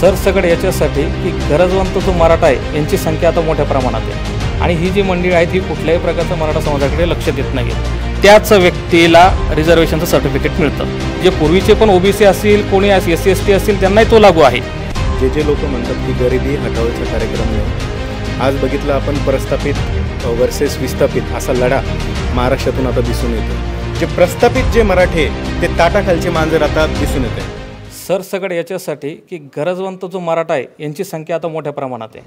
सरसकट याच्यासाठी की गरजवंत जो मराठा आहे यांची संख्या आता मोठ्या प्रमाणात आहे आणि ही जी मंडळी आहेत ही कुठल्याही प्रकारचं मराठा समाजाकडे लक्ष देत नाही. त्याच व्यक्तीला रिझर्वेशनचं सर्टिफिकेट मिळतं. जे पूर्वीचे पण ओबीसी असतील, कोणी SC/ST असतील त्यांनाही तो लागू आहे. जे लोक म्हणतात की गरिबी हटवायचा कार्यक्रम नाही, आज बघितलं आपण प्रस्थापित वर्सेस विस्थापित असा लढा महाराष्ट्रातून आता दिसून येतो. जे प्रस्थापित जे मराठे ते ताटाखालचे मांजर आता दिसून येते. सरसकट याच्यासाठी की गरजवंत जो मराठा आहे यांची संख्या आता मोठ्या प्रमाणात आहे.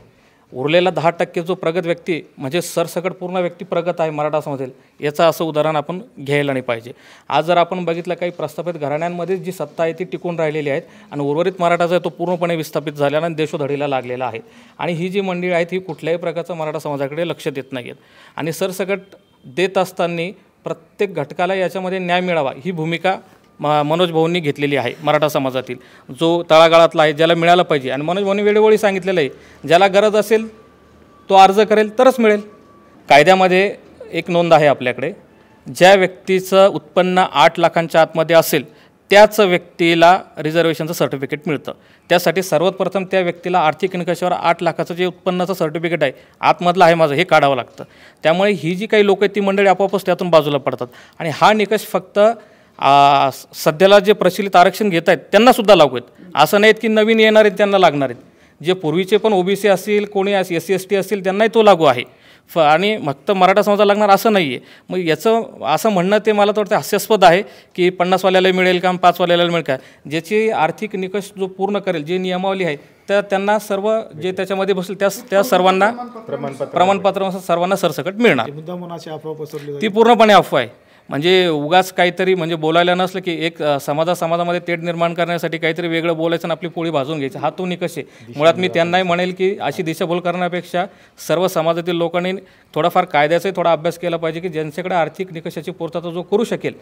उरलेला 10% जो प्रगत व्यक्ती म्हणजे सरसकट पूर्ण व्यक्ती प्रगत आहे मराठा समाजातील, याचं असं उदाहरण आपण घ्यायला नाही पाहिजे. आज जर आपण बघितलं काही प्रस्थापित घराण्यांमध्ये जी सत्ता आहे ती टिकून राहिलेली आहेत आणि उर्वरित मराठाचा तो पूर्णपणे विस्थापित झालेला आणि देशोधडीला लागलेला आहे. आणि ही जी मंडळी आहेत ही कुठल्याही प्रकारचं मराठा समाजाकडे लक्ष देत नाही आहेत. आणि सरसकट देत असताना प्रत्येक घटकाला याच्यामध्ये न्याय मिळावा ही भूमिका मनोज भाऊंनी घेतलेली आहे. मराठा समाजातील जो तळागाळातला आहे ज्याला मिळालं पाहिजे आणि मनोज भाऊंनी वेळोवेळी सांगितलेलं आहे ज्याला गरज असेल तो अर्ज करेल तरच मिळेल. कायद्यामध्ये एक नोंद आहे आपल्याकडे, ज्या व्यक्तीचं उत्पन्न 8 लाखांच्या आतमध्ये असेल त्याच व्यक्तीला रिझर्वेशनचं सर्टिफिकेट मिळतं. त्यासाठी सर्वात प्रथम त्या व्यक्तीला आर्थिक निकषावर 8 लाखाचं जे उत्पन्नाचं सर्टिफिकेट आहे आतमधलं आहे माझं हे काढावं लागतं. त्यामुळे ही जी काही लोक आहेत ती मंडळी आपोआपच त्यातून बाजूला पडतात आणि हा निकष फक्त सध्याला जे प्रचलित आरक्षण घेत आहेत त्यांनासुद्धा लागू आहेत. असं नाहीत की नवीन येणार आहेत त्यांना लागणार आहेत. जे पूर्वीचे पण ओबीसी असतील, कोणी SC/ST असतील त्यांनाही तो लागू आहे आणि फक्त मराठा समाजाला लागणार असं नाही आहे. मग याचं असं म्हणणं ते मला तर वाटतं हास्यास्पद आहे की 50वाल्याला मिळेल का 5वाल्याला मिळेल का. ज्याची आर्थिक निकष जो पूर्ण करेल, जी नियमावली आहे तर त्यांना सर्व जे त्याच्यामध्ये बसेल त्या सर्वांना प्रमाणपत्र सर्वांना सरसकट मिळणार. ती पूर्णपणे अफवा आहे. म्हणजे उगाच काहीतरी म्हणजे बोलायला नसलं की एक समाजामध्ये तेढ निर्माण करण्यासाठी काहीतरी वेगळं बोलायचं आणि आपली पोळी भाजून घ्यायची, हा तो निकष आहे. मुळात मी त्यांनाही म्हणेल की अशी दिशाभूल करण्यापेक्षा सर्व समाजातील लोकांनी थोडाफार कायद्याचाही थोडा अभ्यास केला पाहिजे की ज्यांच्याकडे आर्थिक निकषाची पूर्तता जो करू शकेल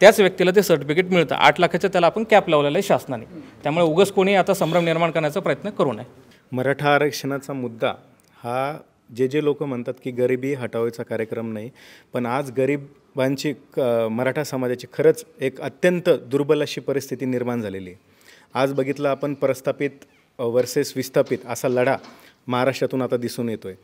त्याच व्यक्तीला ते सर्टिफिकेट मिळतं. 8 लाखाचं त्याला आपण कॅप लावलेलं आहे शासनाने. त्यामुळे उगाच कोणी आता संभ्रम निर्माण करण्याचा प्रयत्न करू नये. मराठा आरक्षणाचा मुद्दा हा जे लोक म्हणतात की गरिबी हटवायचा कार्यक्रम नाही, पण आज गरिबांची मराठा समाजाची खरंच एक अत्यंत दुर्बल अशी परिस्थिती निर्माण झालेली आहे. आज बघितलं आपण प्रस्थापित वर्सेस विस्थापित असा लढा महाराष्ट्रातून आता दिसून येतो आहे.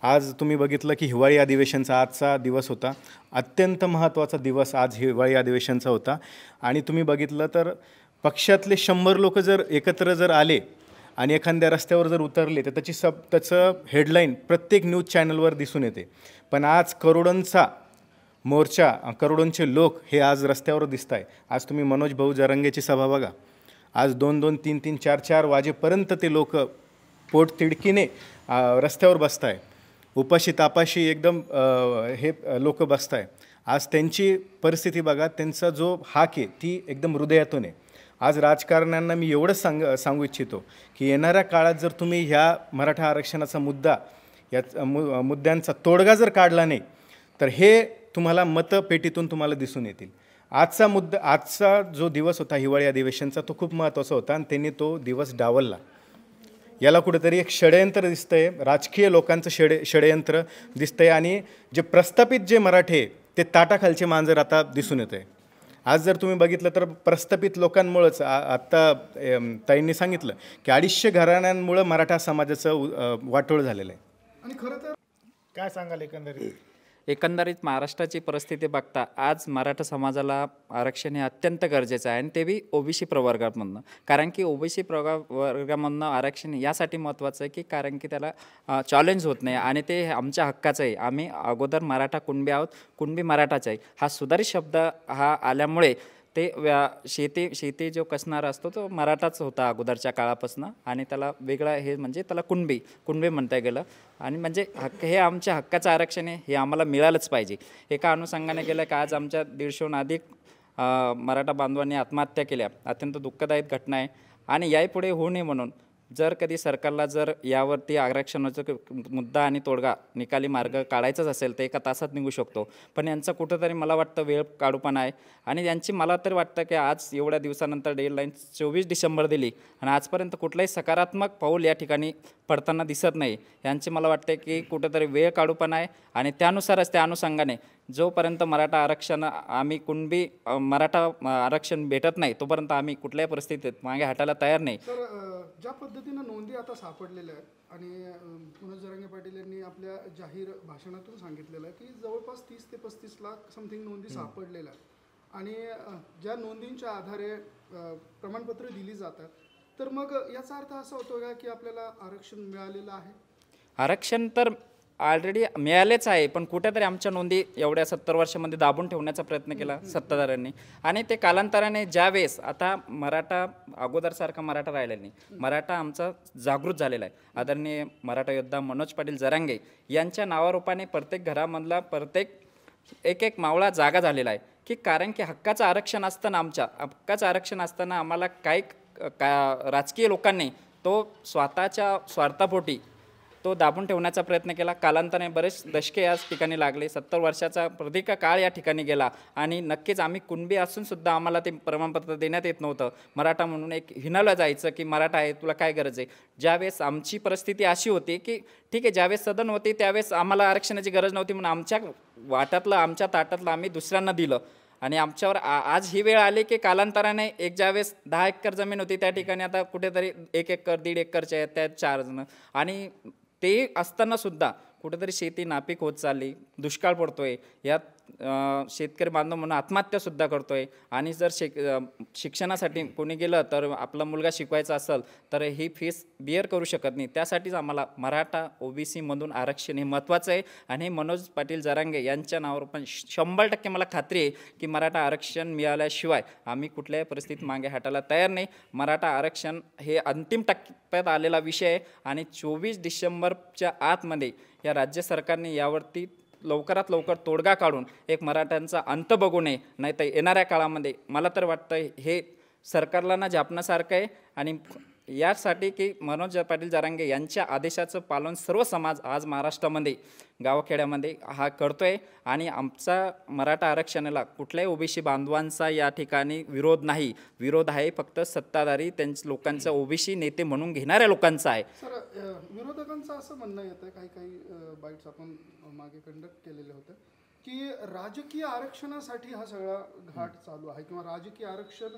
आज तुम्ही बघितलं की हिवाळी अधिवेशनचा आजचा दिवस होता, अत्यंत महत्त्वाचा दिवस आज हिवाळी अधिवेशनचा होता. आणि तुम्ही बघितलं तर पक्षातले 100 लोक जर एकत्र जर आले आणि एखाद्या रस्त्यावर जर उतरले तर त्याचं हेडलाईन प्रत्येक न्यूज चॅनलवर दिसून येते. पण आज करोडोंचा मोर्चा, करोडोंचे लोक हे आज रस्त्यावर दिसत आहे. आज तुम्ही मनोज भाऊ जरंगेची सभा बघा, आज 2-2, 3-3, 4-4 वाजेपर्यंत ते लोक पोटतिडकीने रस्त्यावर बसत आहे. उपाशी तापाशी एकदम हे लोक बसत आहे. आज त्यांची परिस्थिती बघा, त्यांचा जो हाक आहे ती एकदम हृदयातून आहे. आज राजकारण्यांना मी एवढंच सांगू इच्छितो की येणाऱ्या काळात जर तुम्ही ह्या मराठा आरक्षणाचा मुद्दा या मुद्द्यांचा तोडगा जर काढला नाही तर हे तुम्हाला मतपेटीतून तुम्हाला दिसून येतील. आजचा जो दिवस होता हिवाळी अधिवेशनचा तो खूप महत्त्वाचा होता आणि त्यांनी तो दिवस डावलला. याला कुठेतरी एक षडयंत्र दिसतंय, राजकीय लोकांचं षडयंत्र दिसतंय आणि जे प्रस्थापित जे मराठे ते ताटाखालचे मांजर आता दिसून येत आहे. आज जर तुम्ही बघितलं तर प्रस्थापित लोकांमुळंच आत्ता ताईंनी सांगितलं की 250 घराण्यांमुळं मराठा समाजाचं वाटोळ झालेलं आहे. आणि खरं तर काय सांगाल एकंदरीत महाराष्ट्राची परिस्थिती बघता आज मराठा समाजाला आरक्षण हे अत्यंत गरजेचं आहे आणि ते बी ओबीसी प्रवर्गामधनं. कारण की ओबीसी प्रवर्गामधनं आरक्षण यासाठी महत्त्वाचं आहे की कारण की त्याला चॅलेंज होत नाही आणि ते आमच्या हक्काचं आहे. आम्ही अगोदर मराठा कुणबी आहोत, कुणबी मराठाच आहे. हा सुधारित शब्द हा आल्यामुळे ते शेती जो कसणारा असतो तो मराठाच होता अगोदरच्या काळापासून आणि त्याला वेगळा हे म्हणजे त्याला कुणबी म्हणता गेलं. आणि म्हणजे हे आमच्या हक्काचं आरक्षण आहे, हे आम्हाला मिळालंच पाहिजे. एका अनुषंगाने गेलं की आज आमच्या 150हून अधिक मराठा बांधवांनी आत्महत्या केल्या. अत्यंत दुःखदायक घटना आहे आणि यापुढे होऊ नये म्हणून जर कधी सरकारला जर यावरती आरक्षणाचा मुद्दा आणि तोडगा निकाली मार्ग काढायचाच असेल तर 1 तासात निघू शकतो. पण यांचं कुठंतरी मला वाटतं वेळ काढूपणा आहे आणि यांची मला तरी वाटतं की आज एवढ्या दिवसानंतर डेडलाईन 24 डिसेंबर दिली आणि आजपर्यंत कुठलाही सकारात्मक पाऊल या ठिकाणी पडताना दिसत नाही. यांची मला वाटतं की कुठंतरी वेळ काढूपणा आहे आणि त्यानुसारच त्या अनुषंगाने जोपर्यंत मराठा आरक्षण आम्ही कुणबी मराठा आरक्षण भेटत नाही तोपर्यंत आम्ही कुठल्याही परिस्थितीत मागे हटायला तयार नाही. ज्या पद्धतीनं नोंदी आता सापडलेल्या आहेत आणि मनोज जरांगे पाटील यांनी आपल्या जाहीर भाषणातून सांगितलेलं आहे की जवळपास 30 ते 35 लाख समथिंग नोंदी सापडलेल्या आहेत आणि ज्या नोंदींच्या आधारे प्रमाणपत्र दिली जातात, तर मग याचा अर्थ असा होतो का की आपल्याला आरक्षण मिळालेलं आहे? आरक्षण तर ऑलरेडी मिळालेच आहे, पण कुठेतरी आमच्या नोंदी एवढ्या 70 वर्षामध्ये दाबून ठेवण्याचा प्रयत्न केला सत्ताधाऱ्यांनी आणि ते कालांतराने ज्यावेळेस आता मराठा अगोदरसारखा मराठा राहिलेला नाही, मराठा आमचा जागृत झालेला आहे. आदरणीय मराठा योद्धा मनोज पाटील जरांगे यांच्या नावारूपाने प्रत्येक घरामधला प्रत्येक एक मावळा जागा झालेला आहे की कारण की हक्काचं आरक्षण असताना हक्काचं आरक्षण असताना आम्हाला काही राजकीय लोकांनी तो स्वतःच्या स्वार्थापोटी तो दाबून ठेवण्याचा प्रयत्न केला. कालांतराने बरेच दशके याच ठिकाणी लागले, 70 वर्षाचा प्रदीर्घ काळ या ठिकाणी गेला आणि नक्कीच आम्ही कुणबी असूनसुद्धा आम्हाला ते प्रमाणपत्र देण्यात येत नव्हतं. मराठा म्हणून एक हिणावलं जायचं की मराठा आहे, तुला काय गरज आहे. ज्यावेळेस आमची परिस्थिती अशी होती की ठीक आहे, ज्यावेळेस सदन होती त्यावेळेस आम्हाला आरक्षणाची गरज नव्हती म्हणून आमच्या वाट्यातलं आमच्या ताटातलं आम्ही दुसऱ्यांना दिलं आणि आमच्यावर आज ही वेळ आली की कालांतराने एक ज्यावेळेस 10 एकर जमीन होती त्या ठिकाणी आता कुठेतरी 1 एकर 1.5 एकरच्या आहेत, त्यात 4 जण आणि ते असताना सुद्धा कुठेतरी शेती नापीक होत चालली, दुष्काळ पडतोय, यात शेतकरी बांधव म्हणून आत्महत्यासुद्धा करतोय आणि जर शिक्षणासाठी कोणी गेलं तर आपला मुलगा शिकवायचा असेल तर ही फीस बिअर करू शकत नाही. त्यासाठीच आम्हाला मराठा OBC-मधून आरक्षण हे महत्त्वाचं आहे आणि हे मनोज पाटील जरांगे यांच्या नावावर पण 100% मला खात्री आहे की मराठा आरक्षण मिळाल्याशिवाय आम्ही कुठल्याही परिस्थितीत मागे हटायला तयार नाही. मराठा आरक्षण हे अंतिम टप्प्यात आलेला विषय आहे आणि 24 डिसेंबरच्या आतमध्ये या राज्य सरकारने यावरती लवकरात लवकर तोडगा काढून एक मराठ्यांचा अंत बघू नये, नाही तर येणाऱ्या काळामध्ये मला तर वाटतं हे सरकारला ना झापण्यासारखं आहे आणि यासाठी की मनोज पाटील जरांगे यांच्या आदेशाचं पालन सर्व समाज आज महाराष्ट्रामध्ये गावखेड्यामध्ये हा करतोय आणि आमचा मराठा आरक्षणाला कुठल्याही OBC बांधवांचा या ठिकाणी विरोध नाही. विरोध आहे फक्त सत्ताधारी त्यांच्या लोकांचा OBC नेते म्हणून घेणाऱ्या लोकांचा आहे. सर, विरोधकांचं असं म्हणणं येतं, काही बाईट्स आपण मागे कंडक्ट केलेले होते की राजकीय आरक्षणासाठी हा सगळा घाट चालू आहे किंवा राजकीय आरक्षण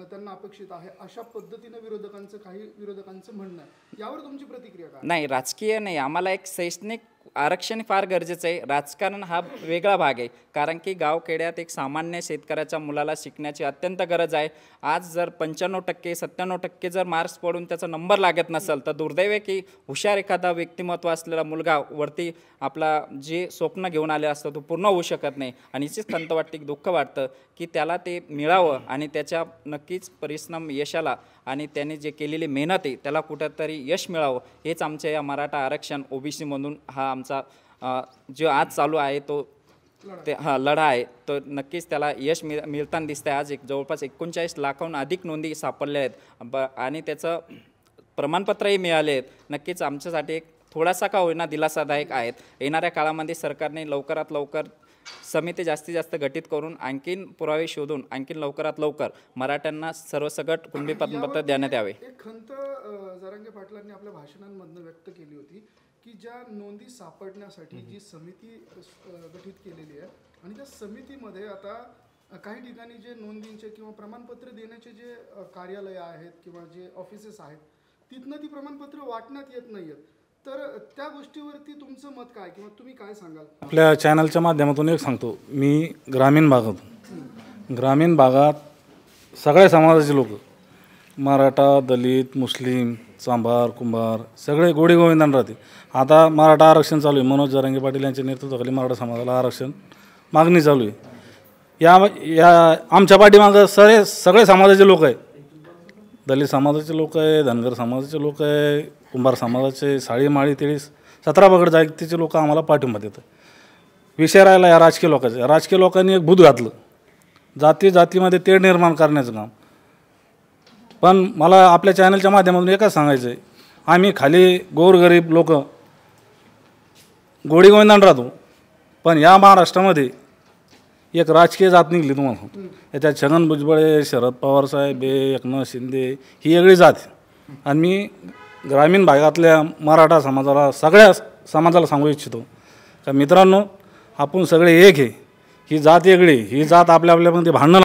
त्यांना अपेक्षित आहे, अशा पद्धतीनं काही विरोधकांचं म्हणणं आहे. यावर तुमची प्रतिक्रिया काय? नाही, राजकीय नाही, आम्हाला एक शैक्षणिक आरक्षण फार गरजेचं आहे. राजकारण हा वेगळा भाग आहे कारण की गावखेड्यात एक सामान्य शेतकऱ्याच्या मुलाला शिकण्याची अत्यंत गरज आहे. आज जर 95% 97% जर मार्क्स पडून त्याचा नंबर लागत नसेल तर दुर्दैव आहे की हुशार एखादा व्यक्तिमत्व असलेला मुलगा वरती आपला जे स्वप्न घेऊन आले असतं तो पूर्ण होऊ शकत नाही आणि हिचीच खंत वाटते, दुःख वाटतं की त्याला ते मिळावं आणि त्याच्या नक्कीच परिश्रम यशाला आणि त्याने जे केलेली मेहनत आहे त्याला कुठंतरी यश मिळावं. हेच आमच्या या मराठा आरक्षण OBC-मधून हा आमचा जो आज चालू आहे तो लढा आहे, तो नक्कीच त्याला यश मिळताना दिसतं आहे. आज जवळपास 39 लाखाहून अधिक नोंदी सापडल्या आहेत आणि त्याचं प्रमाणपत्रही मिळाले आहेत. नक्कीच आमच्यासाठी एक थोडासा का होईना दिलासादायक आहेत. येणाऱ्या काळामध्ये सरकारने लवकरात लवकर समिती जास्तीत जास्त गठीत करून आणखीन पुरावे शोधून आणखीन लवकरात लवकर मराठ्यांना सर्वसकट कुणबी प्रमाणपत्र देण्यात यावे. एक खंत जरांगे पाटलांनी आपल्या भाषणांमधनं व्यक्त केली होती की ज्या नोंदी सापडण्यासाठी जी समिती गठीत केलेली आहे आणि त्या समितीमध्ये आता काही ठिकाणी जे नोंदींचे किंवा प्रमाणपत्र देण्याचे जे कार्यालय आहेत किंवा जे ऑफिसेस आहेत तिथनं ती प्रमाणपत्र वाटण्यात येत नाही आहेत, तर त्या गोष्टीवरती तुमचं मत काय किंवा तुम्ही काय सांगाल? आपल्या चॅनलच्या माध्यमातून एक सांगतो, मी ग्रामीण भागात सगळ्या समाजाचे लोक, मराठा, दलित, मुस्लिम, चांभार, कुंभार सगळे गोडी गोविंदाने राहते. आता मराठा आरक्षण चालू आहे. मनोज जरांगे पाटील यांच्या नेतृत्वाखाली मराठा समाजाला आरक्षण मागणी चालू आहे. या आमच्या पाठीमागं सगळे समाजाचे लोक आहे. दलित समाजाचे लोक आहे, धनगर समाजाचे लोक आहे, कुंभार समाजाचे, साळी माळी तेळी 17 पगड जातीचे लोक आम्हाला पाठिंबा देतात. विषय राहिला या राजकीय लोकांचा. राजकीय लोकांनी एक भूत घातलं, जातीमध्ये तेढ निर्माण करण्याचं काम. पण मला आपल्या चॅनलच्या माध्यमातून एकच सांगायचं आहे, आम्ही खाली गोरगरीब लोक गोडी गोविंदाने राहतो, पण या महाराष्ट्रामध्ये एक राजकीय जात निघली तुम्हाला सांगतो. याच्यात छगन भुजबळ, शरद पवार साहेब, एकनाथ शिंदे ही वेगळी जात. आणि मी ग्रामीण भागातल्या मराठा समाजाला, सगळ्या समाजाला सांगू इच्छितो का मित्रांनो, आपण सगळे एक आहे. ही जात वेगळी, ही जात आपल्यामध्ये भांडणं